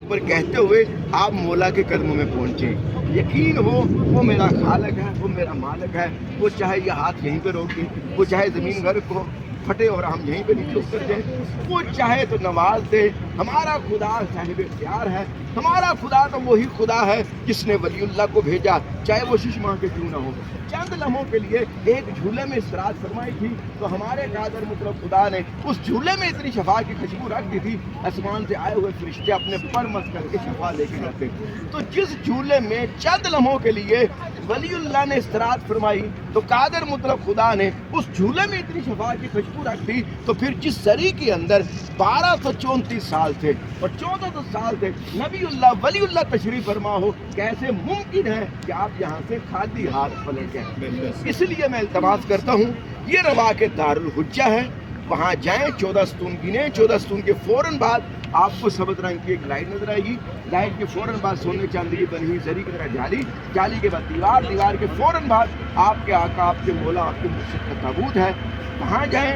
پر کہتے ہوئے آپ مولا کے قدموں میں پہنچے. یقین ہو وہ میرا خالق ہے، وہ میرا مالک ہے. وہ چاہے یہ ہاتھ یہیں پہ روک دے، وہ چاہے زمین غرق ہو پھٹے اور ہم یہیں پہ نیچے اتر جائیں، وہ چاہے تو نواز دے. ہمارا خدا صاحب اختیار ہے. ہمارا خدا تو وہی خدا ہے جس نے ولی اللہ کو بھیجا، چاہے وہ 6 ماہ کے کیوں نہ ہو. چند لمحوں کے لیے ایک جھولے میں استراحت فرمائی تھی تو ہمارے قادر مطلب خدا نے اس جھولے میں اتنی شفا کی خوشبو رکھ دی تھی، آسمان سے آئے ہوئے فرشتے اپنے پر مس کر کے شفا لے کے جاتے. تو جس جھولے میں چند لمحوں کے لیے ولی اللہ نے استراحت فرمائی تو قادر مطلب خدا نے اس جھولے میں اتنی شفا کی خوشبو رکھ دی. تو پھر جس سری کے اندر 1234 سال تھے اور 14 سال تھے نبی اللہ ولی اللہ تشریف فرما ہو، کیسے ممکن ہے کہ آپ یہاں سے خالی ہاتھ پلٹ جائیں؟ اس لیے میں التماس کرتا ہوں، یہ روا کے دارالحجہ ہے، وہاں جائیں. 14 ستون گنے. 14 ستون کے فوراً بعد آپ کو سبز رنگ کی ایک لائٹ نظر آئے گی. لائٹ کے فوراً بعد سونے چاندی کی بنی ہوئی زری کی طرح جالی. جالی کے بعد دیوار. دیوار کے فوراً بعد آپ کے آقا، آپ کے مولا، آپ کے مرشد کا تابوت ہے. وہاں جائیں،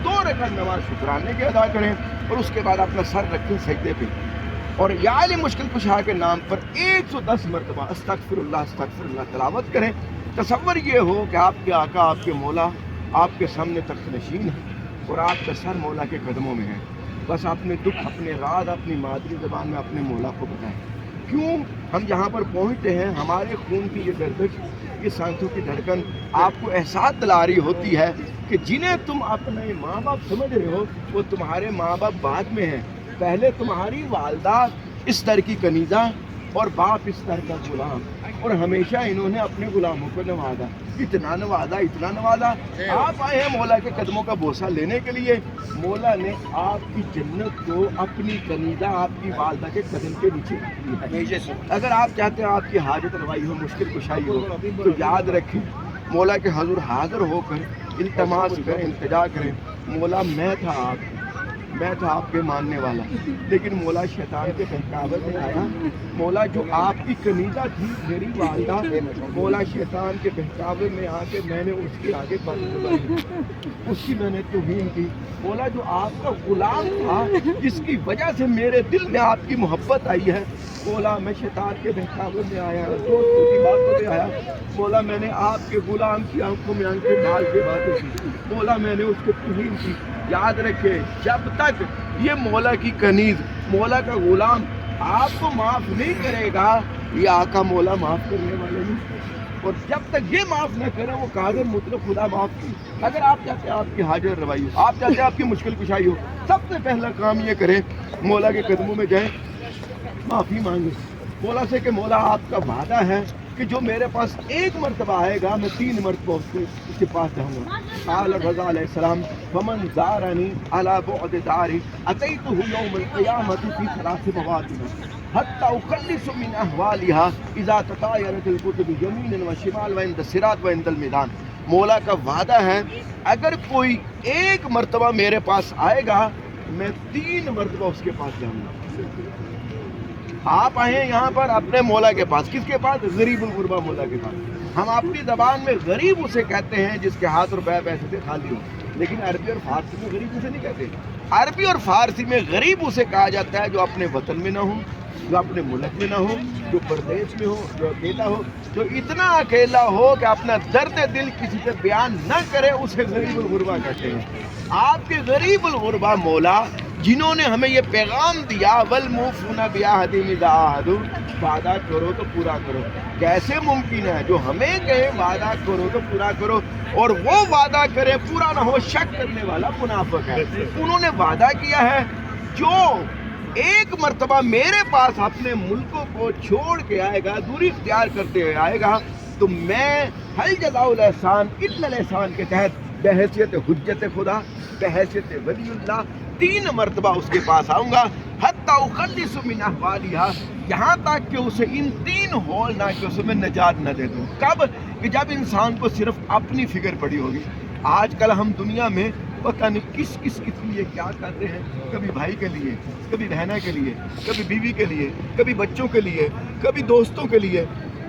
2 رکعت نماز شکرانے کے ادا کریں اور اس کے بعد اپنا سر رکھیں سجدے پہ اور یا علی مشکل کشا کے نام پر 110 مرتبہ استغفر اللہ تلاوت کریں. تصور یہ ہو کہ آپ کے آقا، آپ کے مولا آپ کے سامنے تخت نشین ہے اور آپ کا سر مولا کے قدموں میں ہے. بس اپنے دکھ، اپنے راز اپنی مادری زبان میں اپنے مولا کو بتائیں. کیوں ہم یہاں پر پہنچتے ہیں؟ ہمارے خون کی یہ گردش، یہ سانسوں کی دھڑکن آپ کو احساس دلا رہی ہوتی ہے کہ جنہیں تم اپنے ماں باپ سمجھ رہے ہو وہ تمہارے ماں باپ بعد میں ہیں. پہلے تمہاری والدہ اس در کی کنیزہ اور باپ اس در کا غلام، اور ہمیشہ انہوں نے اپنے غلاموں کو نوازا، اتنا نوازا. آپ آئے ہیں مولا کے قدموں کا بوسہ لینے کے لیے. مولا نے آپ کی جنت کو اپنی کنیزہ، آپ کی والدہ کے قدم کے نیچے رکھ دیا. اگر آپ چاہتے ہیں آپ کی حاجت روائی ہو، مشکل کشائی ہو، تو یاد رکھیں مولا کے حضور حاضر ہو کر التماس کریں، التجا کریں. مولا میں تھا آپ کے ماننے والا، لیکن مولا شیطان کے بہکاوے میں آیا. مولا جو آپ کی کنیزہ تھی میری والدہ، مولا شیطان کے بہکاوے میں آ کے میں نے اس کے آگے بات دبائی، اس کی میں نے توہین کی. مولا جو آپ کا غلام تھا جس کی وجہ سے میرے دل میں آپ کی محبت آئی ہے، مولا میں شیطان کے بہکاوے میں آیا، دوستوں کی باتوں میں آیا. مولا میں نے آپ کے غلام کی آنکھوں میں آنکھیں ڈال کے باتیں کی. مولا میں نے اس کو توہین کی. یاد رکھے جب تک یہ مولا کی کنیز، مولا کا غلام آپ کو معاف نہیں کرے گا، یہ آقا مولا معاف کرنے والے نہیں. اور جب تک یہ معاف نہ کرے وہ قادر مطلق خدا معاف کی. اگر آپ چاہتے ہیں آپ کی حاجت روائی ہو، آپ چاہتے ہیں آپ کی مشکل کشائی ہو، سب سے پہلا کام یہ کریں مولا کے قدموں میں جائیں، معافی مانگیں مولا سے کہ مولا آپ کا وعدہ ہے کہ جو میرے پاس 1 مرتبہ آئے گا میں 3 مرتبہ اس کے پاس جاؤں گا. قال رضا علیہ السلام فمن زارنی علی بعد داری اتیتہ یوم القیامۃ فی 3 مواطن حتی اخلص من احوالها اذا تطایرت الکتب یمینا و شمال و عند الصراط و عند المیدان. مولا کا وعدہ ہے اگر کوئی 1 مرتبہ میرے پاس آئے گا میں 3 مرتبہ اس کے پاس جاؤں گا. آپ آئے یہاں پر اپنے مولا کے پاس. کس کے پاس؟ غریب الغربا مولا کے پاس. ہم اپنی زبان میں غریب اسے کہتے ہیں جس کے ہاتھ روپے پیسے سے خالی ہو، لیکن عربی اور فارسی میں غریب اسے نہیں کہتے. عربی اور فارسی میں غریب اسے کہا جاتا ہے جو اپنے وطن میں نہ ہو، جو اپنے ملک میں نہ ہو، جو پردیش میں ہو، جو اکیلا ہو، جو اتنا اکیلا ہو کہ اپنا درد دل کسی سے بیان نہ کرے، اسے غریب الغربا کہتے ہیں. آپ کے غریب الغربا مولا جنہوں نے ہمیں یہ پیغام دیا والموفون بعہدہم اذا عاہدوا، وعدہ کرو تو پورا کرو. کیسے ممکن ہے جو ہمیں کہے وعدہ کرو تو پورا کرو اور وہ وعدہ کرے پورا نہ ہو؟ شک کرنے والا منافق ہے. انہوں نے وعدہ کیا ہے جو 1 مرتبہ میرے پاس اپنے ملکوں کو چھوڑ کے آئے گا، دوری اختیار کرتے ہوئے آئے گا، تو میں حل جزاء الاحسان الا الاحسان کے تحت بحیثیت حجت خدا، بحیثیت ولی اللہ 3 مرتبہ اس کے پاس آؤں گا. حتی اخلص من احوالها، یہاں تک کہ اسے ان 3 ہولناکیوں سے میں نجات نہ دے دوں. کب؟ کہ جب انسان کو صرف اپنی فکر پڑی ہوگی. آج کل ہم دنیا میں پتہ نہیں کس کے لیے کیا کر رہے ہیں، کبھی بھائی کے لیے، کبھی بہنہ کے لیے، کبھی بیوی کے لیے، کبھی بچوں کے لیے، کبھی دوستوں کے لیے.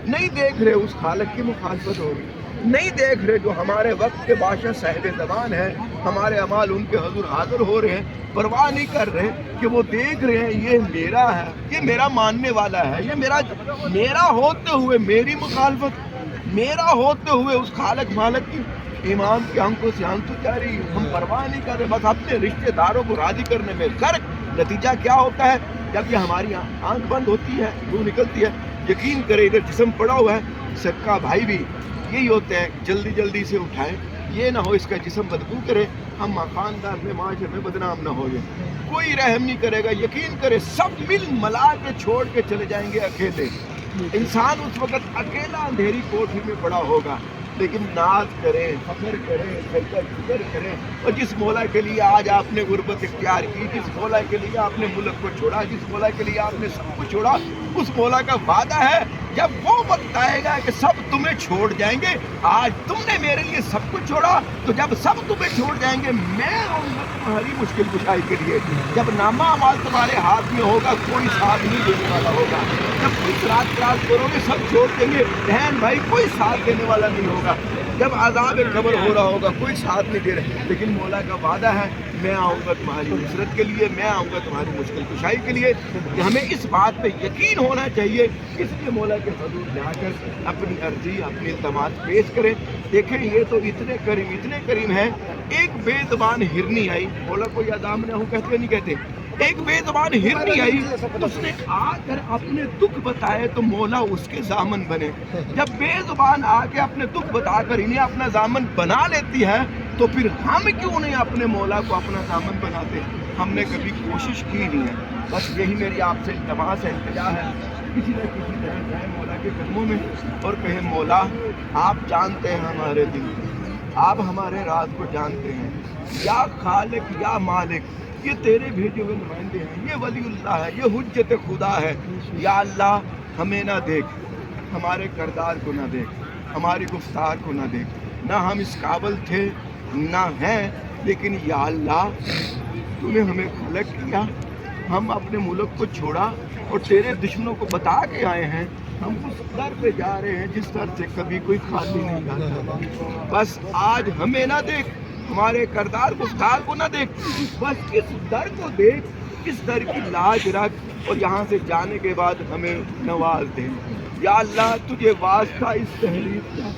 نہیں دیکھ رہے اس خالق کی مخالفت ہوگی. نہیں دیکھ رہے جو ہمارے وقت کے بادشاہ صاحب زمان ہیں، ہمارے اعمال ان کے حضور حاضر ہو رہے ہیں، پرواہ نہیں کر رہے کہ وہ دیکھ رہے ہیں یہ میرا ہے، یہ میرا ماننے والا ہے، یہ میرا ہوتے ہوئے میری مخالفت، میرا ہوتے ہوئے اس خالق مالک کی ایمان کی آنکھوں سے آنسو جاری، ہم پرواہ نہیں کر رہے، بس اپنے رشتہ داروں کو راضی کرنے میں غرق۔ نتیجہ کیا ہوتا ہے جب یہ ہماری آنکھ بند ہوتی ہے، روح نکلتی ہے؟ یقین کرے ادھر جسم پڑا ہوا ہے، صدقہ بھائی بھی یہی ہوتے ہیں، جلدی جلدی سے اٹھائیں، یہ نہ ہو اس کا جسم بدبو کرے، ہم خاندان میں معاشرے میں بدنام نہ ہو جائے، کوئی رحم نہیں کرے گا۔ یقین کرے سب مل ملا کے چھوڑ کے چلے جائیں گے اکیلے، انسان اس وقت اکیلا اندھیری کوٹھی میں پڑا ہوگا، لیکن ناز کرے، فخر کرے، سجدہ شکر کرے، اور جس مولا کے لیے آج آپ نے غربت اختیار کی، جس مولا کے لیے آپ نے ملک کو چھوڑا، جس مولا کے لیے آپ نے سب کو چھوڑا، اس مولا کا وعدہ ہے جب وہ وقت آئے گا کہ سب تمہیں چھوڑ جائیں گے، آج تم نے میرے لیے سب کچھ چھوڑا، تو جب سب تمہیں چھوڑ جائیں گے میں آؤں گا تمہاری مشکل کشائی کے لیے۔ جب نامہ اعمال تمہارے ہاتھ میں ہوگا کوئی ساتھ نہیں دینے والا ہوگا، جب کوئی رات رات کرو گے سب چھوڑ دیں گے، بہن بھائی کوئی ساتھ دینے والا نہیں ہوگا، جب عذاب قبر ہو رہا ہوگا کوئی ساتھ نہیں دے رہے، لیکن مولا کا وعدہ ہے میں آؤں گا تمہاری نصرت کے لیے، میں آؤں گا تمہاری مشکل کشائی کے لیے۔ کہ ہمیں اس بات پہ یقین ہونا چاہیے، اس لیے مولا کے حضور جا کر اپنی عرضی، اپنی التماس پیش کریں۔ دیکھیں یہ تو اتنے کریم ہیں، ایک بے زبان ہرنی آئی، مولا کو یا دامن ہوں کہتے نہیں کہتے، ایک بے زبان ہرنی آئی، اس نے آ کر اپنے دکھ بتائے تو مولا اس کے ضامن بنے۔ جب بے زبان آ کے اپنے دکھ بتا کر انہیں اپنا ضامن بنا لیتی ہے تو پھر ہم کیوں نہیں اپنے مولا کو اپنا ضامن بناتے؟ ہم نے کبھی کوشش کی نہیں ہے۔ بس یہی میری آپ سے التماس ہے، التجا ہے، کسی نہ کسی طرح جائے مولا کے قدموں میں اور کہیں مولا آپ جانتے ہیں ہمارے دل، آپ ہمارے راز کو جانتے ہیں، یا خالق یا مالک یہ تیرے بھیجے ہوئے نمائندے ہیں، یہ ولی اللہ ہے، یہ حجت خدا ہے، یا اللہ ہمیں نہ دیکھ، ہمارے کردار کو نہ دیکھ، ہماری گفتار کو نہ دیکھ، نہ ہم اس قابل تھے نہ ہیں، لیکن یا اللہ تو نے ہمیں خلق کیا، ہم اپنے ملک کو چھوڑا اور تیرے دشمنوں کو بتا کے آئے ہیں، ہم اس در پہ جا رہے ہیں جس در سے کبھی کوئی خالی نہیں جاتا، بس آج ہمیں نہ دیکھ، ہمارے کردار گفتار کو نہ دیکھ، بس اس در کو دیکھ، اس در کی لاج رکھ اور یہاں سے جانے کے بعد ہمیں نواز دے۔ یا اللہ تجھے واسطہ اس تحریر کا